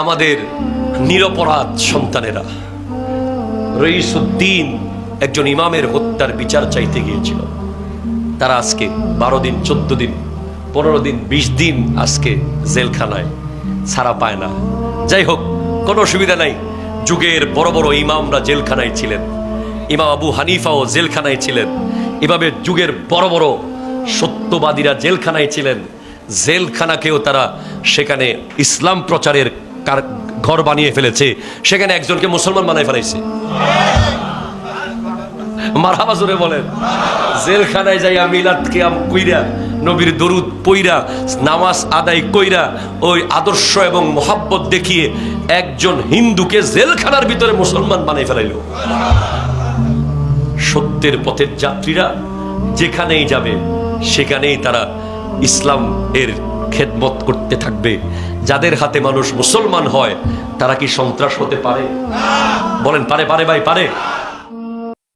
আমাদের নিরপরাধ সন্তানেরা। রইসুদ্দিন একজন ইমামের হত্যার বিচার চাইতে গিয়েছিল, তারা আজকে 12 দিন 14 দিন 15 দিন 20 দিন আজকে জেলখানায়, ছাড়া পায় না। যাই হোক, কোনো অসুবিধা নাই। যুগের বড় বড় ইমামরা জেলখানায় ছিলেন, ইমাম আবু হানিফাও জেলখানায় ছিলেন, এভাবে যুগের বড় বড় সত্যবাদীরা জেলখানায় ছিলেন। জেলখানাকেও তারা সেখানে ইসলাম প্রচারের ঘর বানিয়ে ফেলেছে, সেখানে একজনকে মুসলমান বানায় ফেলাইছে। মারহাবা জোরে বলেন। জেলখানায় যাইয়া মিলাদ কিয়াম কইরা, নবীর দরুদ পইরা, নামাজ আদায় কইরা, ওই আদর্শ এবং মোহাব্বত দেখিয়ে একজন হিন্দুকে জেলখানার ভিতরে মুসলমান বানাই ফেলাইল। সত্যের পথের যাত্রীরা যেখানেই যাবে সেখানেই তারা ইসলাম এর খেদমত করতে থাকবে। যাদের হাতে মানুষ মুসলমান হয় তারা কি সন্ত্রাস হতে পারে? বলেন পারে? পারে ভাই, পারে?